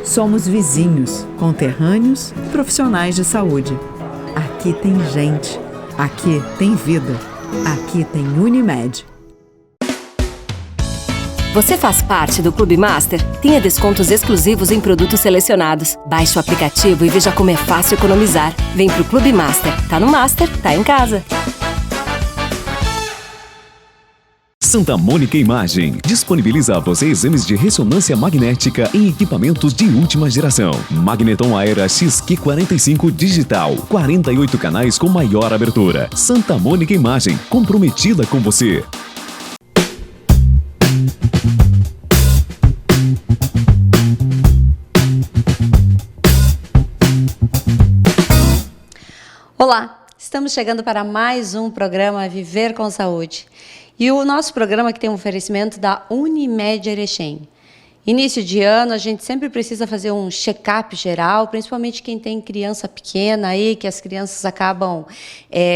Somos vizinhos, conterrâneos, profissionais de saúde. Aqui tem gente. Aqui tem vida. Aqui tem Unimed. Você faz parte do Clube Master? Tenha descontos exclusivos em produtos selecionados. Baixe o aplicativo e veja como é fácil economizar. Vem pro Clube Master. Tá no Master, tá em casa. Santa Mônica Imagem disponibiliza a você exames de ressonância magnética em equipamentos de última geração. Magneton Aera XQ45 Digital, 48 canais com maior abertura. Santa Mônica Imagem, comprometida com você. Olá, estamos chegando para mais um programa Viver com Saúde. E o nosso programa que tem um oferecimento da Unimed Erechim. Início de ano, a gente sempre precisa fazer um check-up geral, principalmente quem tem criança pequena aí, que as crianças acabam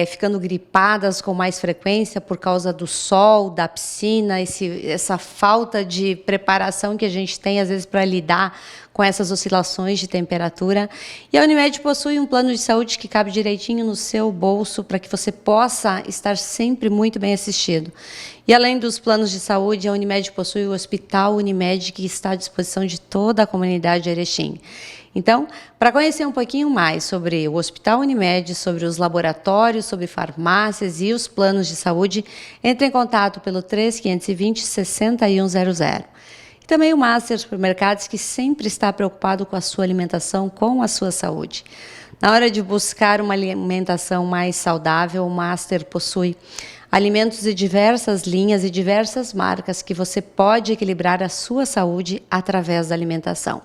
ficando gripadas com mais frequência por causa do sol, da piscina, essa falta de preparação que a gente tem, às vezes, para lidar com essas oscilações de temperatura. E a Unimed possui um plano de saúde que cabe direitinho no seu bolso para que você possa estar sempre muito bem assistido. E além dos planos de saúde, a Unimed possui o Hospital Unimed, que está à disposição de toda a comunidade de Erechim. Então, para conhecer um pouquinho mais sobre o Hospital Unimed, sobre os laboratórios, sobre farmácias e os planos de saúde, entre em contato pelo 3520-6100. E também o Master Supermercados, que sempre está preocupado com a sua alimentação, com a sua saúde. Na hora de buscar uma alimentação mais saudável, o Master possui alimentos de diversas linhas e diversas marcas que você pode equilibrar a sua saúde através da alimentação.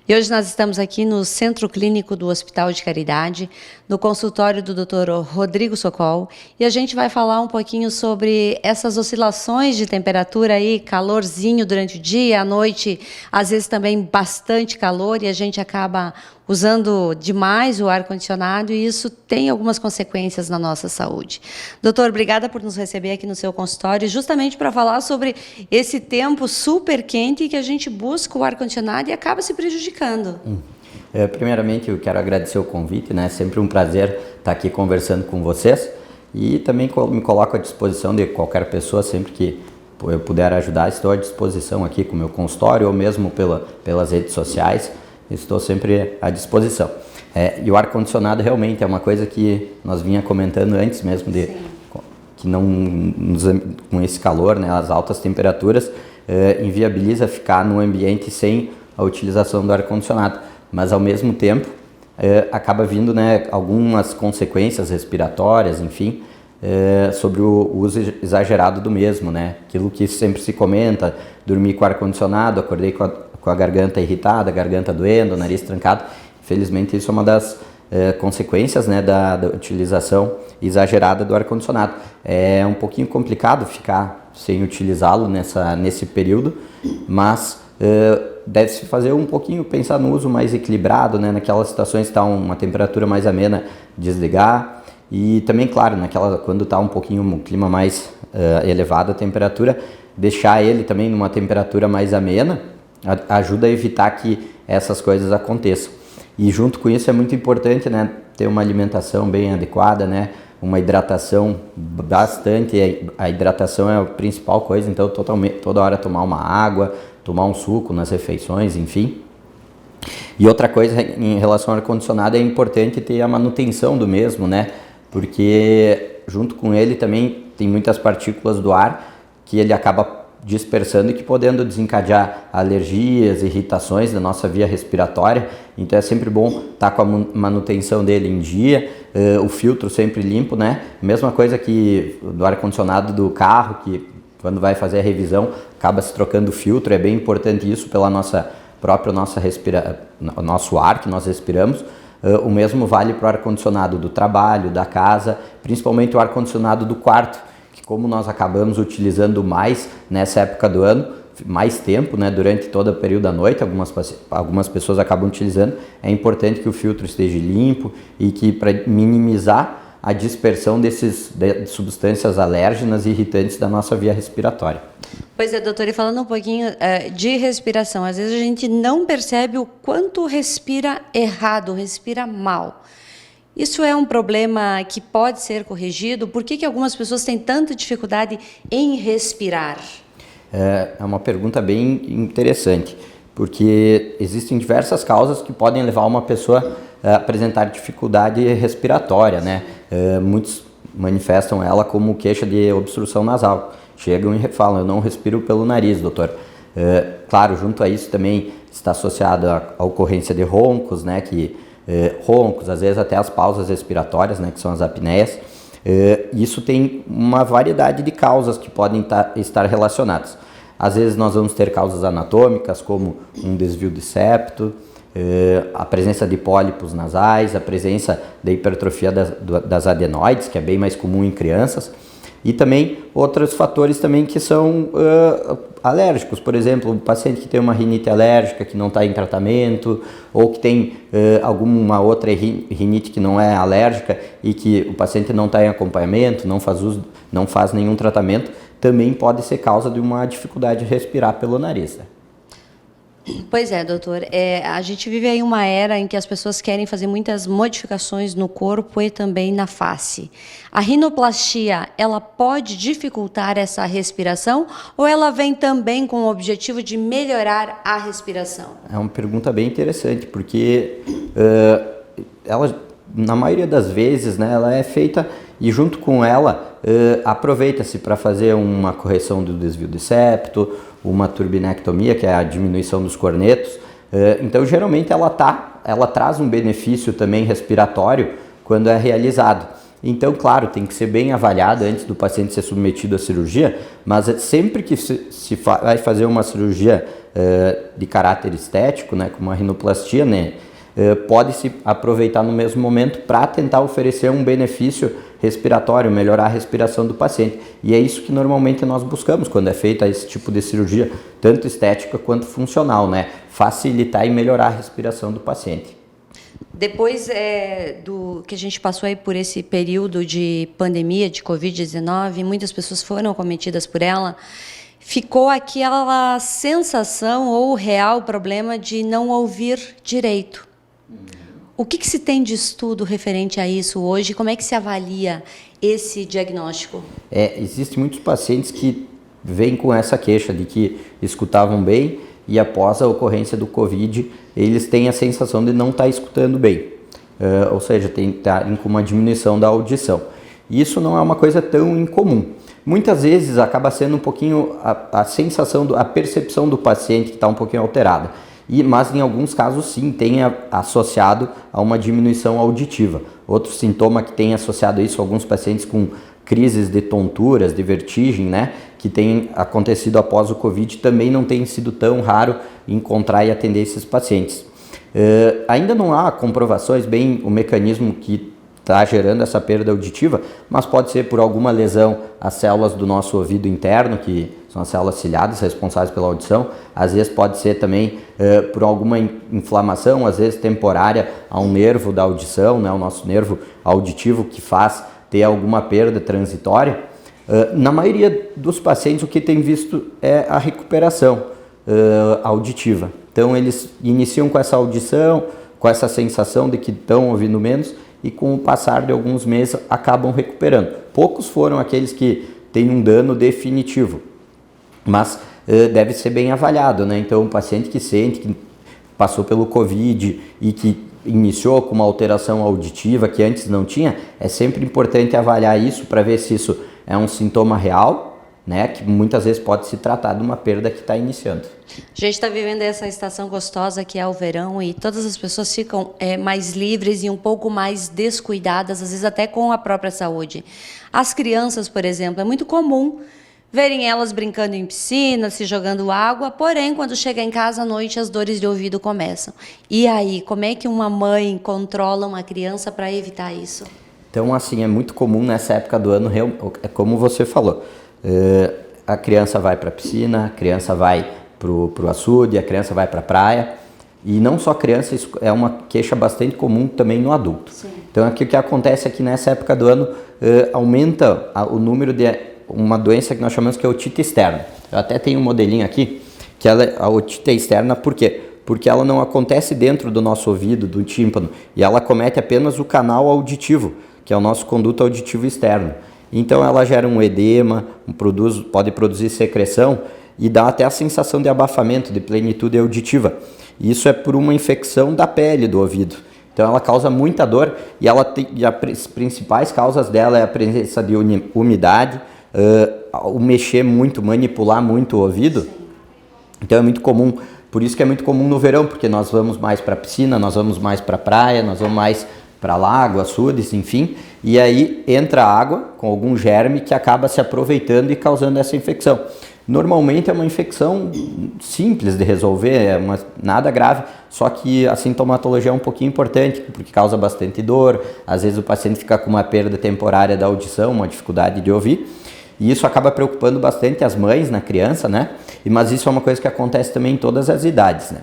E hoje nós estamos aqui no Centro Clínico do Hospital de Caridade, no consultório do Dr. Rodrigo Sokol, e a gente vai falar um pouquinho sobre essas oscilações de temperatura aí, calorzinho durante o dia, à noite, às vezes também bastante calor, e a gente acaba usando demais o ar-condicionado, e isso tem algumas consequências na nossa saúde. Doutor, obrigada por nos receber aqui no seu consultório, justamente para falar sobre esse tempo super quente que a gente busca o ar-condicionado e acaba se prejudicando. Primeiramente, eu quero agradecer o convite, né? Sempre um prazer estar aqui conversando com vocês, e também me coloco à disposição de qualquer pessoa, sempre que eu puder ajudar, estou à disposição aqui com o meu consultório ou mesmo pelas redes sociais. Estou sempre à disposição. E o ar-condicionado realmente é uma coisa que nós vinha comentando antes mesmo, que não, com esse calor, né, as altas temperaturas, inviabiliza ficar no ambiente sem a utilização do ar-condicionado. Mas ao mesmo tempo, acaba vindo, né, algumas consequências respiratórias, enfim, sobre o uso exagerado do mesmo, né? Aquilo que sempre se comenta, dormir com ar-condicionado, acordei com a garganta irritada, a garganta doendo, o nariz trancado. Infelizmente, isso é uma das consequências, né, da utilização exagerada do ar-condicionado. É um pouquinho complicado ficar sem utilizá-lo nesse período, mas deve-se fazer um pouquinho, pensar no uso mais equilibrado, né, naquelas situações que está uma temperatura mais amena, desligar. E também, claro, quando está um pouquinho um clima mais elevado a temperatura, deixar ele também numa temperatura mais amena, ajuda a evitar que essas coisas aconteçam. E junto com isso é muito importante, né, ter uma alimentação bem adequada, né, uma hidratação bastante. A hidratação é a principal coisa, então toda hora tomar uma água, tomar um suco nas refeições, enfim. E outra coisa em relação ao ar-condicionado, é importante ter a manutenção do mesmo, né, porque junto com ele também tem muitas partículas do ar que ele acaba dispersando e que podendo desencadear alergias, irritações da nossa via respiratória. Então é sempre bom estar com a manutenção dele em dia, o filtro sempre limpo, né? Mesma coisa que do ar-condicionado do carro, que quando vai fazer a revisão acaba se trocando o filtro. É bem importante isso pela nosso ar que nós respiramos. O mesmo vale para o ar-condicionado do trabalho, da casa, principalmente o ar-condicionado do quarto, que como nós acabamos utilizando mais nessa época do ano, mais tempo, né, durante todo o período da noite, algumas pessoas acabam utilizando, é importante que o filtro esteja limpo e que, para minimizar a dispersão de substâncias alérgenas e irritantes da nossa via respiratória. Pois é, doutor, e falando um pouquinho de respiração, às vezes a gente não percebe o quanto respira errado, respira mal. Isso é um problema que pode ser corrigido? Por que algumas pessoas têm tanta dificuldade em respirar? É uma pergunta bem interessante, porque existem diversas causas que podem levar uma pessoa a apresentar dificuldade respiratória, né? Muitos manifestam ela como queixa de obstrução nasal. Chegam e falam, eu não respiro pelo nariz, doutor. Claro, junto a isso também está associado a ocorrência de roncos, né? Roncos, às vezes até as pausas respiratórias, né? Que são as apneias. Isso tem uma variedade de causas que podem estar relacionadas. Às vezes nós vamos ter causas anatômicas, como um desvio de septo, a presença de pólipos nasais, a presença da hipertrofia das adenoides, que é bem mais comum em crianças, e também outros fatores também que são alérgicos. Por exemplo, um paciente que tem uma rinite alérgica que não está em tratamento, ou que tem alguma outra rinite que não é alérgica e que o paciente não está em acompanhamento, não faz nenhum tratamento, também pode ser causa de uma dificuldade de respirar pelo nariz. Né? Pois é, doutor. A gente vive aí uma era em que as pessoas querem fazer muitas modificações no corpo e também na face. A rinoplastia, ela pode dificultar essa respiração ou ela vem também com o objetivo de melhorar a respiração? É uma pergunta bem interessante, porque ela, na maioria das vezes, né, ela é feita e junto com ela aproveita-se para fazer uma correção do desvio de septo, uma turbinectomia, que é a diminuição dos cornetos. Então, geralmente, ela traz um benefício também respiratório quando é realizado. Então, claro, tem que ser bem avaliado antes do paciente ser submetido à cirurgia, mas sempre que se vai fazer uma cirurgia de caráter estético, né, como a rinoplastia, né, pode-se aproveitar no mesmo momento para tentar oferecer um benefício respiratório, melhorar a respiração do paciente. E é isso que normalmente nós buscamos quando é feita esse tipo de cirurgia, tanto estética quanto funcional, né? Facilitar e melhorar a respiração do paciente. Depois do que a gente passou aí por esse período de pandemia, de Covid-19, muitas pessoas foram acometidas por ela, ficou aquela sensação ou real problema de não ouvir direito. O que se tem de estudo referente a isso hoje? Como é que se avalia esse diagnóstico? Existem muitos pacientes que vêm com essa queixa de que escutavam bem e após a ocorrência do Covid, eles têm a sensação de não estar escutando bem. Ou seja, estarem com uma diminuição da audição. E isso não é uma coisa tão incomum. Muitas vezes acaba sendo um pouquinho a sensação, a percepção do paciente que está um pouquinho alterada. Mas em alguns casos sim, tem associado a uma diminuição auditiva. Outro sintoma que tem associado a isso, alguns pacientes com crises de tonturas, de vertigem, né, que tem acontecido após o Covid, também não tem sido tão raro encontrar e atender esses pacientes. Ainda não há comprovações bem o mecanismo que está gerando essa perda auditiva, mas pode ser por alguma lesão às células do nosso ouvido interno, que são as células ciliadas responsáveis pela audição. Às vezes pode ser também por alguma inflamação, às vezes temporária, a um nervo da audição, né, o nosso nervo auditivo que faz ter alguma perda transitória. Na maioria dos pacientes o que tem visto é a recuperação auditiva. Então eles iniciam com essa audição, com essa sensação de que estão ouvindo menos, e com o passar de alguns meses acabam recuperando. Poucos foram aqueles que têm um dano definitivo, mas deve ser bem avaliado, né? Então, um paciente que sente que passou pelo Covid e que iniciou com uma alteração auditiva que antes não tinha, é sempre importante avaliar isso para ver se isso é um sintoma real, né, que muitas vezes pode se tratar de uma perda que está iniciando. A gente está vivendo essa estação gostosa que é o verão e todas as pessoas ficam mais livres e um pouco mais descuidadas, às vezes até com a própria saúde. As crianças, por exemplo, é muito comum verem elas brincando em piscina, se jogando água, porém, quando chega em casa à noite, as dores de ouvido começam. E aí, como é que uma mãe controla uma criança para evitar isso? Então, assim, é muito comum nessa época do ano, é como você falou, a criança vai para a piscina, a criança vai para o açude, a criança vai para a praia, E não só criança, isso é uma queixa bastante comum também no adulto. Sim. Então aqui o que acontece é que nessa época do ano aumenta o número de uma doença que nós chamamos que é otite externa. Eu até tenho um modelinho aqui, que a otite externa, por quê? Porque ela não acontece dentro do nosso ouvido, do tímpano, e ela acomete apenas o canal auditivo, que é o nosso conduto auditivo externo. Então ela gera um edema, pode produzir secreção e dá até a sensação de abafamento, de plenitude auditiva. E isso é por uma infecção da pele do ouvido. Então ela causa muita dor e as principais causas dela é a presença de umidade, o mexer muito, manipular muito o ouvido. Então é muito comum, por isso que é muito comum no verão, porque nós vamos mais para a piscina, nós vamos mais para a praia, nós vamos mais para lago, açudes, enfim, e aí entra água com algum germe que acaba se aproveitando e causando essa infecção. Normalmente é uma infecção simples de resolver, nada grave, só que a sintomatologia é um pouquinho importante, porque causa bastante dor, às vezes o paciente fica com uma perda temporária da audição, uma dificuldade de ouvir, e isso acaba preocupando bastante as mães na criança, né? Mas isso é uma coisa que acontece também em todas as idades, né?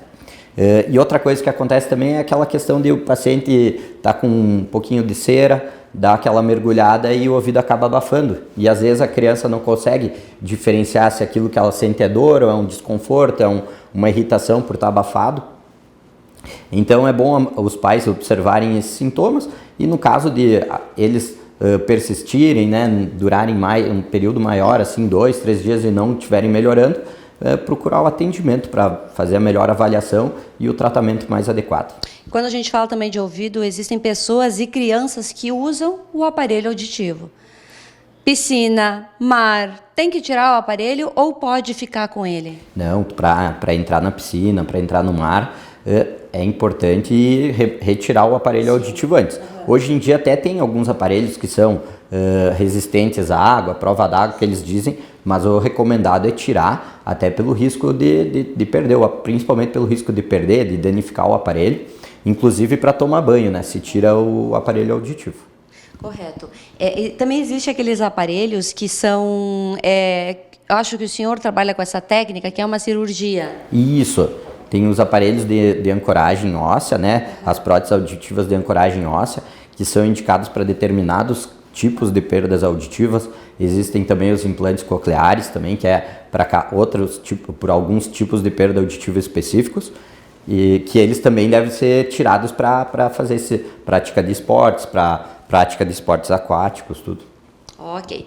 E outra coisa que acontece também é aquela questão de o paciente estar com um pouquinho de cera, dá aquela mergulhada e o ouvido acaba abafando. E às vezes a criança não consegue diferenciar se aquilo que ela sente é dor ou é um desconforto, é uma irritação por estar abafado. Então é bom os pais observarem esses sintomas e no caso de eles persistirem, né, durarem um período maior, assim 2, 3 dias e não estiverem melhorando, procurar o atendimento para fazer a melhor avaliação e o tratamento mais adequado. Quando a gente fala também de ouvido, existem pessoas e crianças que usam o aparelho auditivo. Piscina, mar, tem que tirar o aparelho ou pode ficar com ele? Não, para entrar na piscina, para entrar no mar, é importante retirar o aparelho auditivo antes. Hoje em dia até tem alguns aparelhos que são resistentes à água, prova d'água que eles dizem, mas o recomendado é tirar até pelo risco de perder, principalmente pelo risco de perder, de danificar o aparelho, inclusive para tomar banho, né, se tira o aparelho auditivo. Correto. E também existem aqueles aparelhos que são, eu acho que o senhor trabalha com essa técnica, que é uma cirurgia. Isso. Tem os aparelhos de ancoragem óssea, né? As próteses auditivas de ancoragem óssea, que são indicados para determinados tipos de perdas auditivas. Existem também os implantes cocleares também, que é para por alguns tipos de perda auditiva específicos, e que eles também devem ser tirados para fazer prática de esportes, para prática de esportes aquáticos, tudo. Ok.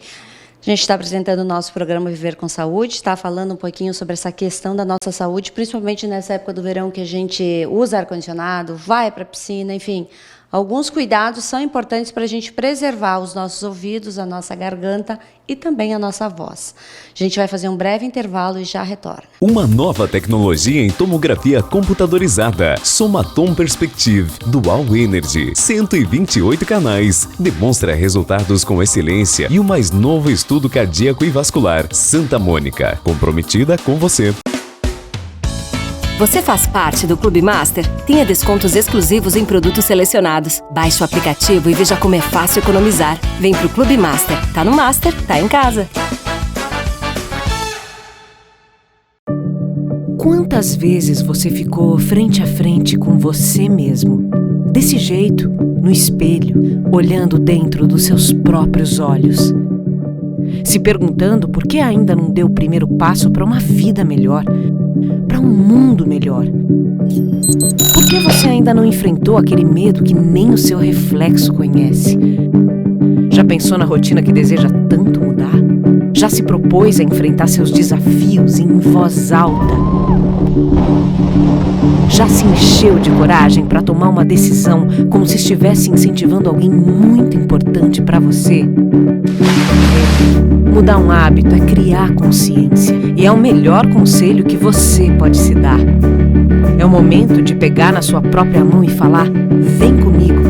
A gente está apresentando o nosso programa Viver com Saúde, está falando um pouquinho sobre essa questão da nossa saúde, principalmente nessa época do verão que a gente usa ar-condicionado, vai para a piscina, enfim. Alguns cuidados são importantes para a gente preservar os nossos ouvidos, a nossa garganta e também a nossa voz. A gente vai fazer um breve intervalo e já retorna. Uma nova tecnologia em tomografia computadorizada. Somatom Perspective Dual Energy. 128 canais. Demonstra resultados com excelência e o mais novo estudo cardíaco e vascular. Santa Mônica. Comprometida com você. Você faz parte do Clube Master? Tenha descontos exclusivos em produtos selecionados. Baixe o aplicativo e veja como é fácil economizar. Vem pro Clube Master. Tá no Master, tá em casa. Quantas vezes você ficou frente a frente com você mesmo? Desse jeito, no espelho, olhando dentro dos seus próprios olhos. Se perguntando por que ainda não deu o primeiro passo para uma vida melhor, para um mundo melhor. Por que você ainda não enfrentou aquele medo que nem o seu reflexo conhece? Já pensou na rotina que deseja tanto mudar? Já se propôs a enfrentar seus desafios em voz alta? Já se encheu de coragem para tomar uma decisão como se estivesse incentivando alguém muito importante para você? Mudar um hábito é criar consciência e é o melhor conselho que você pode se dar. É o momento de pegar na sua própria mão e falar: vem comigo.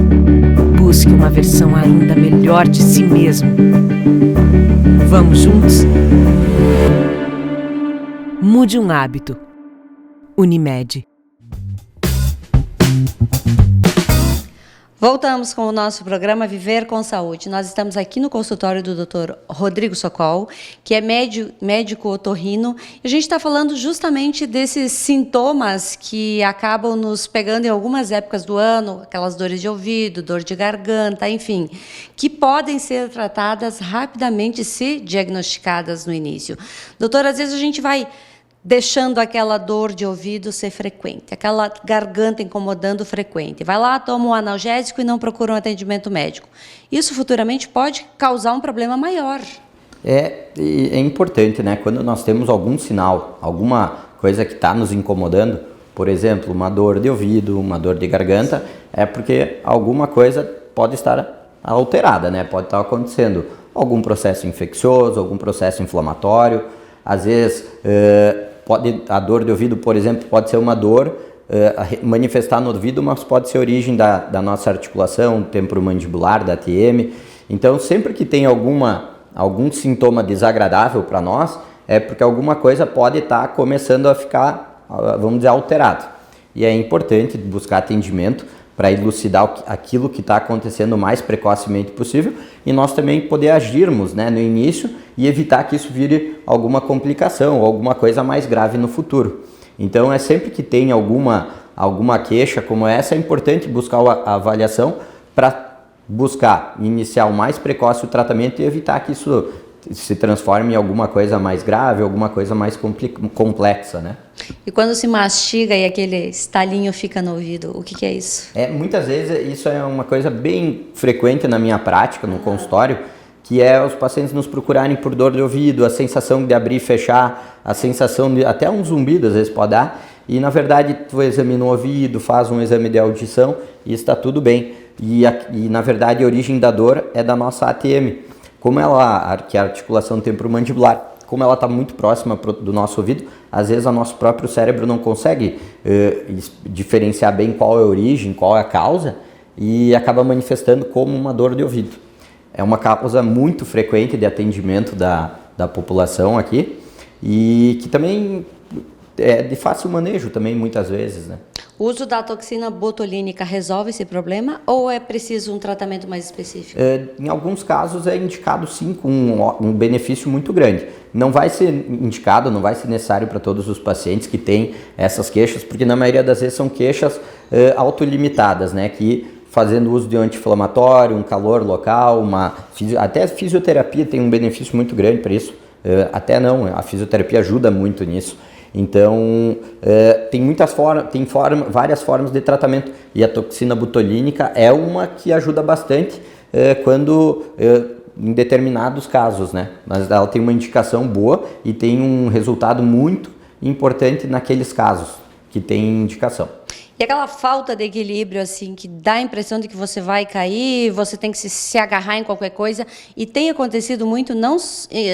Busque uma versão ainda melhor de si mesmo. Vamos juntos? Mude um hábito. Unimed. Voltamos com o nosso programa Viver com Saúde. Nós estamos aqui no consultório do Dr. Rodrigo Sokol, que é médico otorrino, e a gente está falando justamente desses sintomas que acabam nos pegando em algumas épocas do ano, aquelas dores de ouvido, dor de garganta, enfim, que podem ser tratadas rapidamente se diagnosticadas no início. Doutor, às vezes a gente vai deixando aquela dor de ouvido ser frequente, aquela garganta incomodando frequente. Vai lá, toma um analgésico e não procura um atendimento médico. Isso futuramente pode causar um problema maior. É importante, né? Quando nós temos algum sinal, alguma coisa que está nos incomodando, por exemplo, uma dor de ouvido, uma dor de garganta, é porque alguma coisa pode estar alterada, né? Pode estar acontecendo algum processo infeccioso, algum processo inflamatório. Às vezes, a dor de ouvido, por exemplo, pode ser uma dor manifestar no ouvido, mas pode ser origem da nossa articulação temporomandibular, da ATM. Então, sempre que tem algum sintoma desagradável para nós, é porque alguma coisa pode estar começando a ficar, vamos dizer, alterado. E é importante buscar atendimento para elucidar aquilo que está acontecendo o mais precocemente possível e nós também poder agirmos, né, no início e evitar que isso vire alguma complicação ou alguma coisa mais grave no futuro. Então é sempre que tem alguma queixa como essa, é importante buscar a avaliação para buscar iniciar o mais precoce o tratamento e evitar que isso se transforme em alguma coisa mais grave, alguma coisa mais complexa, né? E quando se mastiga e aquele estalinho fica no ouvido, o que é isso? Muitas vezes isso é uma coisa bem frequente na minha prática, no consultório, que é os pacientes nos procurarem por dor de ouvido, a sensação de abrir e fechar, a sensação de até um zumbido às vezes pode dar, e na verdade tu examina o ouvido, faz um exame de audição e está tudo bem. E na verdade a origem da dor é da nossa ATM. Que é a articulação temporomandibular, como ela está muito próxima do nosso ouvido, às vezes o nosso próprio cérebro não consegue diferenciar bem qual é a origem, qual é a causa, e acaba manifestando como uma dor de ouvido. É uma causa muito frequente de atendimento da população aqui, e que também é de fácil manejo também muitas vezes, né? O uso da toxina botulínica resolve esse problema ou é preciso um tratamento mais específico? Em alguns casos é indicado sim com um benefício muito grande. Não vai ser indicado, não vai ser necessário para todos os pacientes que têm essas queixas, porque na maioria das vezes são queixas autolimitadas, né? Que fazendo uso de anti-inflamatório, um calor local, até a fisioterapia tem um benefício muito grande para isso. A fisioterapia ajuda muito nisso. Então, tem várias formas de tratamento e a toxina botulínica é uma que ajuda bastante em determinados casos, né? Mas ela tem uma indicação boa e tem um resultado muito importante naqueles casos que tem indicação. E aquela falta de equilíbrio, assim, que dá a impressão de que você vai cair, você tem que se agarrar em qualquer coisa, e tem acontecido muito, não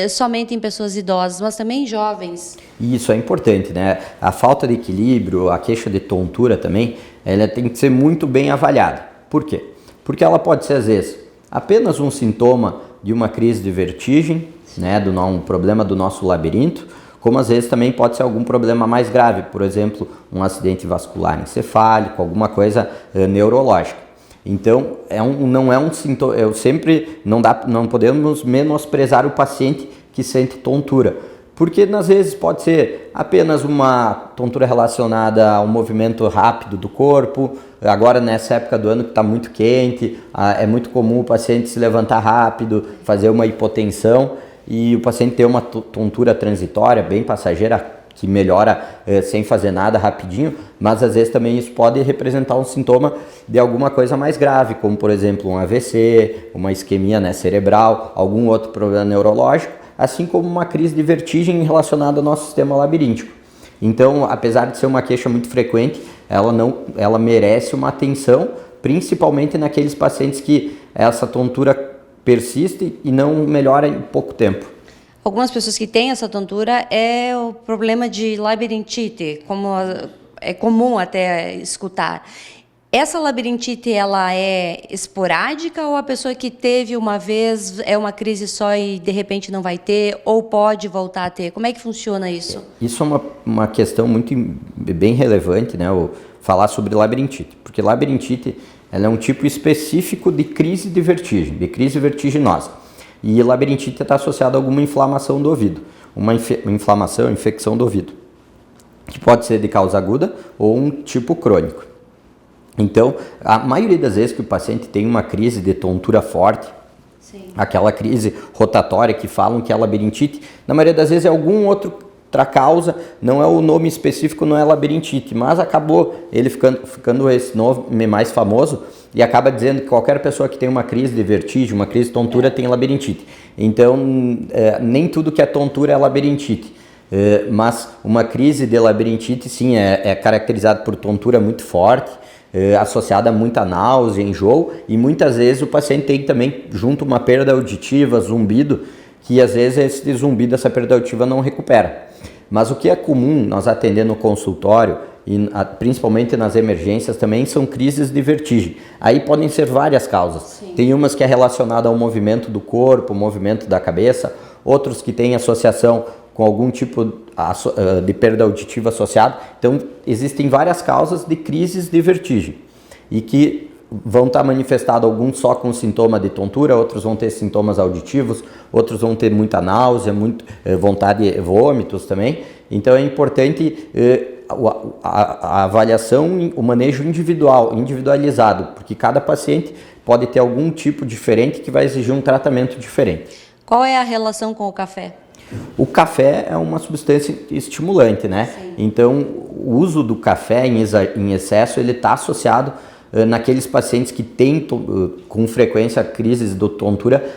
somente em pessoas idosas, mas também em jovens. Isso é importante, né? A falta de equilíbrio, a queixa de tontura também, ela tem que ser muito bem avaliada. Por quê? Porque ela pode ser, às vezes, apenas um sintoma de uma crise de vertigem, né? Um problema do nosso labirinto, como às vezes também pode ser algum problema mais grave, por exemplo, um acidente vascular encefálico, alguma coisa neurológica. Então, não é um sintoma, não podemos menosprezar o paciente que sente tontura, porque às vezes pode ser apenas uma tontura relacionada ao movimento rápido do corpo. Agora nessa época do ano que está muito quente, é muito comum o paciente se levantar rápido, fazer uma hipotensão, e o paciente ter uma tontura transitória, bem passageira, que melhora sem fazer nada rapidinho, mas às vezes também isso pode representar um sintoma de alguma coisa mais grave, como por exemplo um AVC, uma isquemia, né, cerebral, algum outro problema neurológico, assim como uma crise de vertigem relacionada ao nosso sistema labiríntico. Então, apesar de ser uma queixa muito frequente, ela merece uma atenção, principalmente naqueles pacientes que essa tontura persiste e não melhora em pouco tempo. Algumas pessoas que têm essa tontura é o problema de labirintite, como é comum até escutar. Essa labirintite, ela é esporádica ou a pessoa que teve uma vez é uma crise só e de repente não vai ter ou pode voltar a ter? Como é que funciona isso? Isso é uma questão bem relevante, né? Falar sobre labirintite, porque labirintite Ela é um tipo específico de crise de vertigem, de crise vertiginosa. E labirintite está associada a alguma inflamação do ouvido, uma infecção do ouvido, que pode ser de causa aguda ou um tipo crônico. Então, a maioria das vezes que o paciente tem uma crise de tontura forte, aquela crise rotatória que falam que é labirintite, na maioria das vezes é algum outra causa, não é o nome específico, não é labirintite, mas acabou ele ficando esse nome mais famoso e acaba dizendo que qualquer pessoa que tem uma crise de vertigem, uma crise de tontura tem labirintite. Então, nem tudo que é tontura é labirintite, mas uma crise de labirintite sim é caracterizada por tontura muito forte, associada a muita náusea, enjoo, e muitas vezes o paciente tem também junto uma perda auditiva, zumbido, que às vezes esse zumbido, essa perda auditiva não recupera. Mas o que é comum nós atender no consultório, e principalmente nas emergências também, são crises de vertigem. Aí podem ser várias causas. Sim. Tem umas que é relacionada ao movimento do corpo, movimento da cabeça, outros que têm associação com algum tipo de perda auditiva associada. Então, existem várias causas de crises de vertigem e que vão estar manifestados alguns só com sintoma de tontura, outros vão ter sintomas auditivos, outros vão ter muita náusea, vontade de vômitos também. Então, é importante a avaliação, o manejo individualizado, porque cada paciente pode ter algum tipo diferente que vai exigir um tratamento diferente. Qual é a relação com o café? O café é uma substância estimulante, né? Sim. Então, o uso do café em excesso, ele está associado naqueles pacientes que têm com frequência crises de tontura,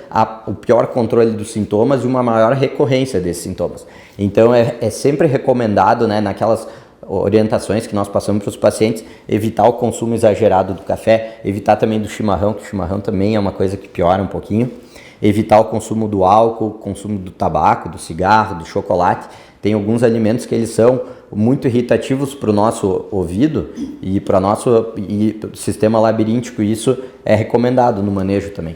o pior controle dos sintomas e uma maior recorrência desses sintomas. Então, é sempre recomendado, né, naquelas orientações que nós passamos para os pacientes, evitar o consumo exagerado do café, evitar também do chimarrão, que o chimarrão também é uma coisa que piora um pouquinho. Evitar o consumo do álcool, o consumo do tabaco, do cigarro, do chocolate. Tem alguns alimentos que eles são muito irritativos para o nosso ouvido e para o nosso sistema labiríntico, e isso é recomendado no manejo também.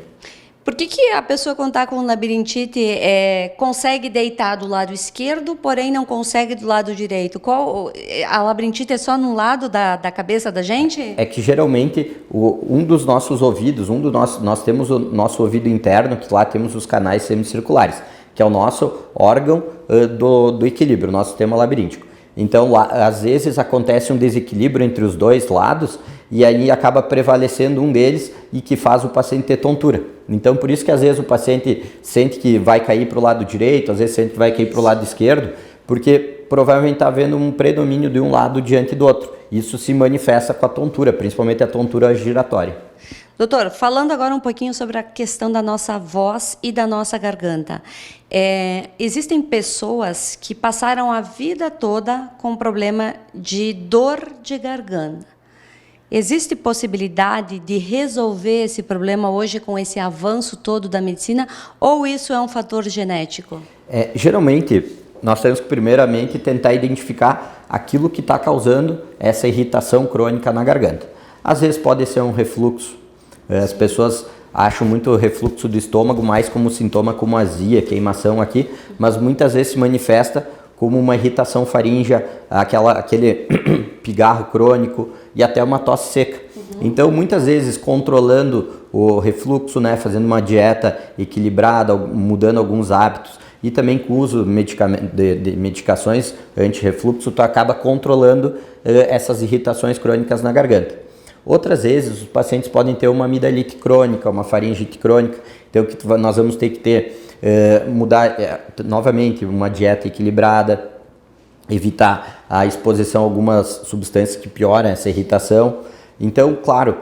Por que a pessoa, quando está com labirintite, consegue deitar do lado esquerdo, porém não consegue do lado direito? A labirintite é só num lado da cabeça da gente? É que geralmente um dos nossos ouvidos, nós temos o nosso ouvido interno, que lá temos os canais semicirculares, que é o nosso órgão do equilíbrio, o nosso sistema labiríntico. Então, lá, às vezes acontece um desequilíbrio entre os dois lados e aí acaba prevalecendo um deles e que faz o paciente ter tontura. Então, por isso que às vezes o paciente sente que vai cair para o lado direito, às vezes sente que vai cair para o lado esquerdo, porque provavelmente está havendo um predomínio de um lado diante do outro. Isso se manifesta com a tontura, principalmente a tontura giratória. Doutor, falando agora um pouquinho sobre a questão da nossa voz e da nossa garganta. Existem pessoas que passaram a vida toda com problema de dor de garganta. Existe possibilidade de resolver esse problema hoje com esse avanço todo da medicina, ou isso é um fator genético? Geralmente, nós temos que primeiramente tentar identificar aquilo que está causando essa irritação crônica na garganta. Às vezes pode ser um refluxo. As pessoas acham muito o refluxo do estômago mais como sintoma, como azia, queimação aqui, mas muitas vezes se manifesta como uma irritação faríngea, aquele pigarro crônico e até uma tosse seca. Então, muitas vezes, controlando o refluxo, né, fazendo uma dieta equilibrada, mudando alguns hábitos e também com o uso de medicações anti-refluxo, tu acaba controlando essas irritações crônicas na garganta. Outras vezes, os pacientes podem ter uma amidalite crônica, uma faringite crônica, então o que nós vamos ter que ter, mudar novamente uma dieta equilibrada, evitar a exposição a algumas substâncias que pioram essa irritação. Então, claro,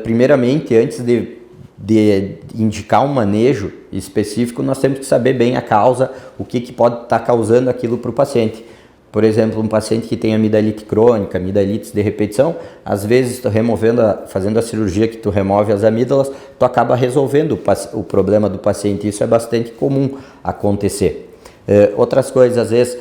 primeiramente, antes de indicar um manejo específico, nós temos que saber bem a causa, o que pode estar causando aquilo para o paciente. Por exemplo, um paciente que tem amidalite crônica, amidalites de repetição, às vezes fazendo a cirurgia que tu remove as amígdalas, tu acaba resolvendo o problema do paciente. Isso é bastante comum acontecer. Outras coisas, às vezes,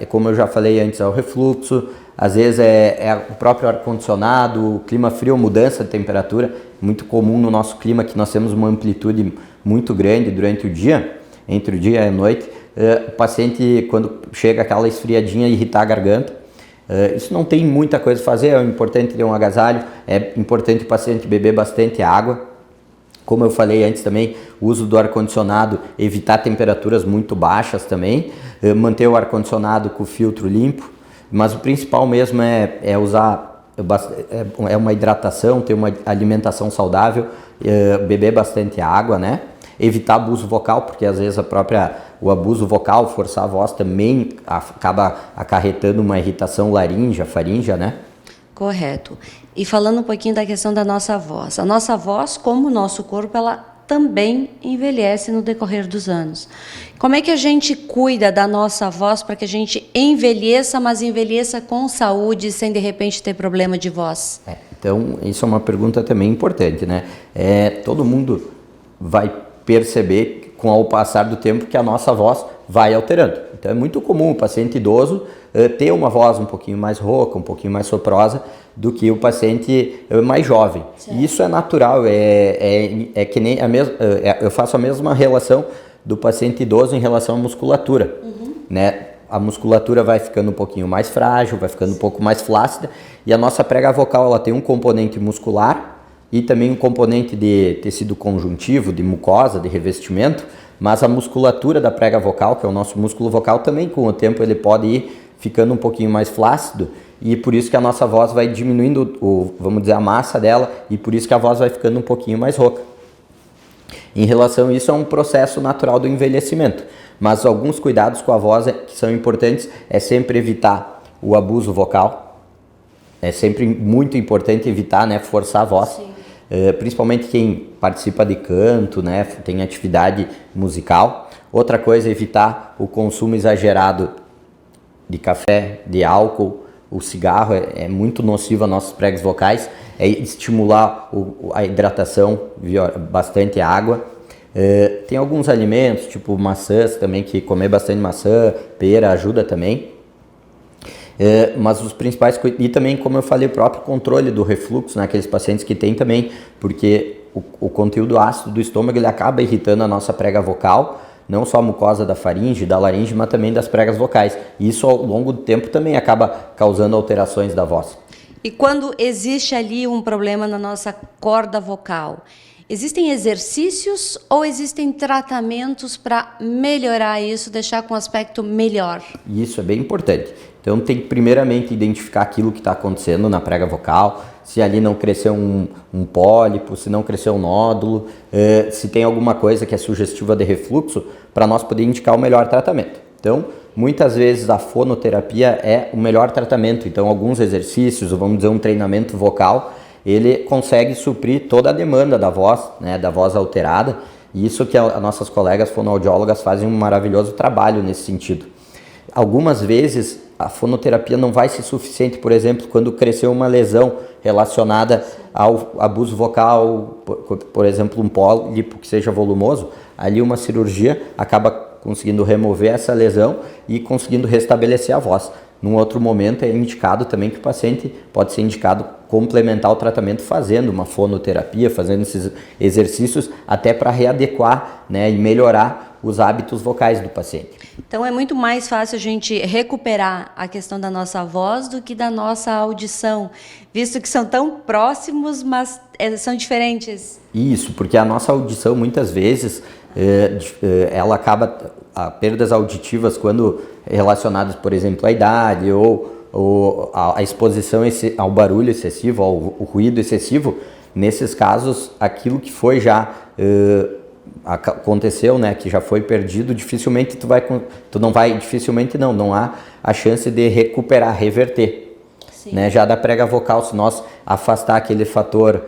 como eu já falei antes, é o refluxo, às vezes é o próprio ar-condicionado, o clima frio, mudança de temperatura, muito comum no nosso clima, que nós temos uma amplitude muito grande durante o dia, entre o dia e a noite. O paciente, quando chega aquela esfriadinha, irritar a garganta. Isso não tem muita coisa a fazer, é importante ter um agasalho, é importante o paciente beber bastante água. Como eu falei antes também, o uso do ar-condicionado, evitar temperaturas muito baixas também, manter o ar-condicionado com o filtro limpo, mas o principal mesmo é usar uma hidratação, ter uma alimentação saudável, beber bastante água, né? Evitar abuso vocal, porque às vezes o abuso vocal, forçar a voz também acaba acarretando uma irritação laríngea, faríngea, né? Correto. E falando um pouquinho da questão da nossa voz. A nossa voz, como o nosso corpo, ela também envelhece no decorrer dos anos. Como é que a gente cuida da nossa voz para que a gente envelheça, mas envelheça com saúde, sem de repente ter problema de voz? Então, isso é uma pergunta também importante, né? Todo mundo vai perceber com o passar do tempo que a nossa voz vai alterando. Então é muito comum o paciente idoso ter uma voz um pouquinho mais rouca, um pouquinho mais soprosa do que o paciente mais jovem. E isso é natural, que nem eu faço a mesma relação do paciente idoso em relação à musculatura, né? A musculatura vai ficando um pouquinho mais frágil, vai ficando um pouco mais flácida, e a nossa prega vocal ela tem um componente muscular e também um componente de tecido conjuntivo, de mucosa, de revestimento, mas a musculatura da prega vocal, que é o nosso músculo vocal, também com o tempo ele pode ir ficando um pouquinho mais flácido, e por isso que a nossa voz vai diminuindo, vamos dizer, a massa dela, e por isso que a voz vai ficando um pouquinho mais rouca. Em relação a isso, é um processo natural do envelhecimento, mas alguns cuidados com a voz que são importantes é sempre evitar o abuso vocal, é sempre muito importante evitar, né, forçar a voz, principalmente quem participa de canto, né, tem atividade musical. Outra coisa é evitar o consumo exagerado de café, de álcool. O cigarro é muito nocivo às nossas pregas vocais, é estimular a hidratação, bastante água. Tem alguns alimentos, tipo maçãs também, que comer bastante maçã, pera ajuda também. Mas os principais, e também, como eu falei, o próprio controle do refluxo, naqueles pacientes que tem também, porque o conteúdo ácido do estômago ele acaba irritando a nossa prega vocal, não só a mucosa da faringe, da laringe, mas também das pregas vocais. E isso ao longo do tempo também acaba causando alterações da voz. E quando existe ali um problema na nossa corda vocal, existem exercícios ou existem tratamentos para melhorar isso, deixar com um aspecto melhor? Isso é bem importante. Então tem que primeiramente identificar aquilo que está acontecendo na prega vocal, se ali não cresceu um pólipo, se não cresceu um nódulo, se tem alguma coisa que é sugestiva de refluxo, para nós poder indicar o melhor tratamento. Então, muitas vezes a fonoterapia é o melhor tratamento. Então, alguns exercícios, ou vamos dizer um treinamento vocal, ele consegue suprir toda a demanda da voz, né, da voz alterada. E isso que as nossas colegas fonoaudiólogas fazem um maravilhoso trabalho nesse sentido. Algumas vezes a fonoterapia não vai ser suficiente, por exemplo, quando cresceu uma lesão relacionada ao abuso vocal, por exemplo, um pólipo que seja volumoso, ali uma cirurgia acaba conseguindo remover essa lesão e conseguindo restabelecer a voz. Num outro momento é indicado também que o paciente pode ser indicado complementar o tratamento fazendo uma fonoterapia, fazendo esses exercícios até para readequar, né, e melhorar os hábitos vocais do paciente. Então é muito mais fácil a gente recuperar a questão da nossa voz do que da nossa audição, visto que são tão próximos, mas são diferentes. Isso, porque a nossa audição muitas vezes ela acaba perdas auditivas quando relacionadas, por exemplo, à idade ou a exposição ao barulho excessivo, ao ruído excessivo. Nesses casos, aquilo que foi já aconteceu, né, que já foi perdido, dificilmente não há a chance de recuperar, reverter, né? Já da prega vocal, se nós afastar aquele fator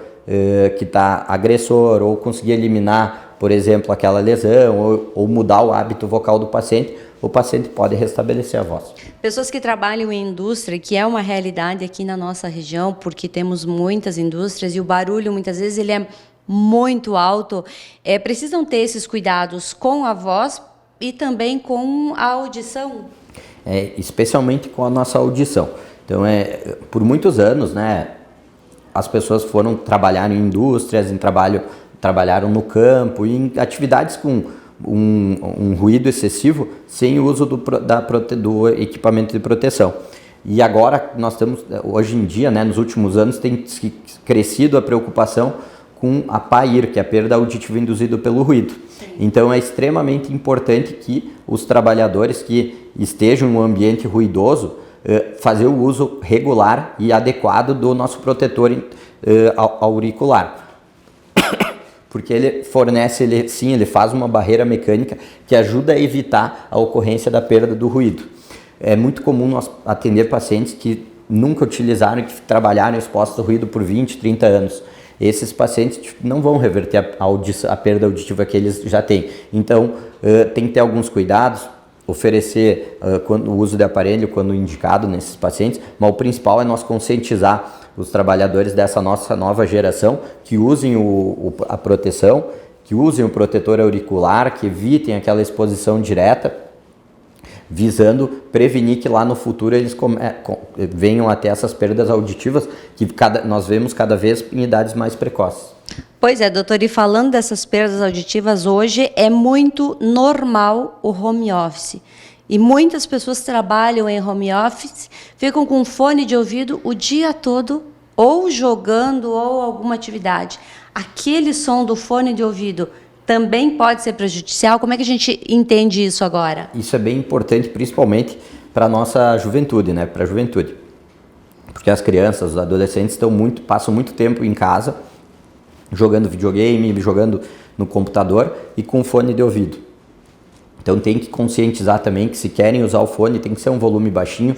que está agressor ou conseguir eliminar, por exemplo, aquela lesão ou mudar o hábito vocal do paciente, o paciente pode restabelecer a voz. Pessoas que trabalham em indústria, que é uma realidade aqui na nossa região, porque temos muitas indústrias e o barulho muitas vezes ele é muito alto, precisam ter esses cuidados com a voz e também com a audição. Especialmente com a nossa audição. Então, por muitos anos, né, as pessoas foram trabalhar em indústrias, trabalharam no campo, em atividades com um ruído excessivo, sem o uso do equipamento de proteção. E agora nós estamos, hoje em dia, né, nos últimos anos, tem crescido a preocupação com a PAIR, que é a perda auditiva induzida pelo ruído. Sim. Então é extremamente importante que os trabalhadores que estejam em um ambiente ruidoso fazer o uso regular e adequado do nosso protetor auricular. Porque ele fornece, ele faz uma barreira mecânica que ajuda a evitar a ocorrência da perda do ruído. É muito comum nós atender pacientes que nunca utilizaram, que trabalharam expostos ao ruído por 20, 30 anos. Esses pacientes não vão reverter a perda auditiva que eles já têm. Então, tem que ter alguns cuidados, oferecer o uso de aparelho quando indicado nesses pacientes, mas o principal é nós conscientizar os trabalhadores dessa nossa nova geração que usem a proteção, que usem o protetor auricular, que evitem aquela exposição direta, visando prevenir que lá no futuro eles venham a ter essas perdas auditivas que nós vemos cada vez em idades mais precoces. Pois é, doutor, e falando dessas perdas auditivas, hoje é muito normal o home office. E muitas pessoas trabalham em home office, ficam com fone de ouvido o dia todo, ou jogando, ou alguma atividade. Aquele som do fone de ouvido também pode ser prejudicial? Como é que a gente entende isso agora? Isso é bem importante, principalmente para a nossa juventude, né? Para a juventude. Porque as crianças, os adolescentes passam muito tempo em casa, jogando videogame, jogando no computador e com fone de ouvido. Então tem que conscientizar também que se querem usar o fone tem que ser um volume baixinho.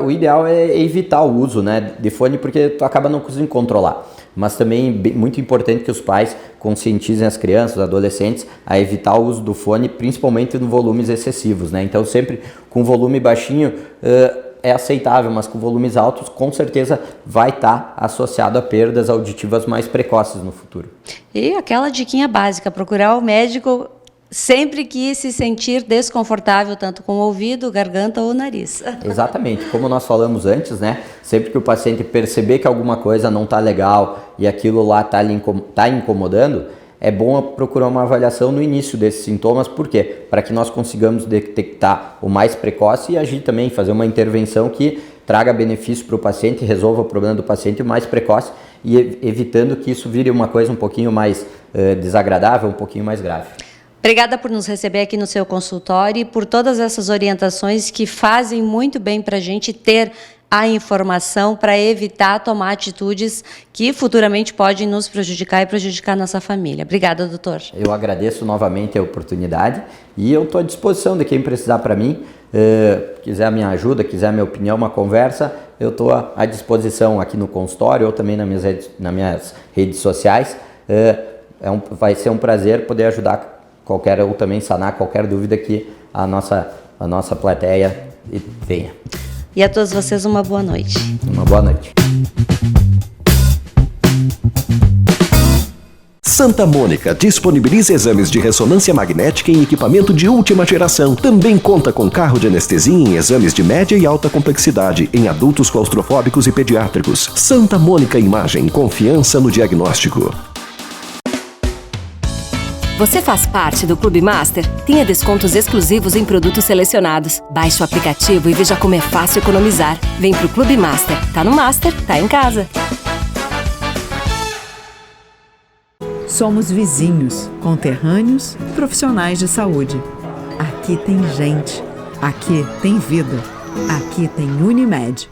O ideal é evitar o uso, né, de fone, porque tu acaba não conseguindo controlar. Mas também é muito importante que os pais conscientizem as crianças, os adolescentes, a evitar o uso do fone, principalmente em volumes excessivos, né? Então sempre com volume baixinho é aceitável, mas com volumes altos com certeza vai estar associado a perdas auditivas mais precoces no futuro. E aquela diquinha básica, procurar o médico sempre que se sentir desconfortável, tanto com o ouvido, garganta ou nariz. Exatamente, como nós falamos antes, né? Sempre que o paciente perceber que alguma coisa não está legal e aquilo lá está incomodando, é bom procurar uma avaliação no início desses sintomas. Por quê? Para que nós consigamos detectar o mais precoce e agir também, fazer uma intervenção que traga benefício para o paciente, resolva o problema do paciente o mais precoce e evitando que isso vire uma coisa um pouquinho mais desagradável, um pouquinho mais grave. Obrigada por nos receber aqui no seu consultório e por todas essas orientações que fazem muito bem para a gente ter a informação para evitar tomar atitudes que futuramente podem nos prejudicar e prejudicar nossa família. Obrigada, doutor. Eu agradeço novamente a oportunidade e eu estou à disposição de quem precisar para mim. Quiser a minha ajuda, quiser a minha opinião, uma conversa, eu estou à disposição aqui no consultório ou também nas minhas redes sociais. Vai ser um prazer poder ajudar ou também sanar qualquer dúvida que a nossa plateia tenha. E a todos vocês uma boa noite. Uma boa noite. Santa Mônica disponibiliza exames de ressonância magnética em equipamento de última geração. Também conta com carro de anestesia em exames de média e alta complexidade em adultos claustrofóbicos e pediátricos. Santa Mônica Imagem, confiança no diagnóstico. Você faz parte do Clube Master? Tenha descontos exclusivos em produtos selecionados. Baixe o aplicativo e veja como é fácil economizar. Vem pro Clube Master. Tá no Master, tá em casa. Somos vizinhos, conterrâneos, profissionais de saúde. Aqui tem gente. Aqui tem vida. Aqui tem Unimed.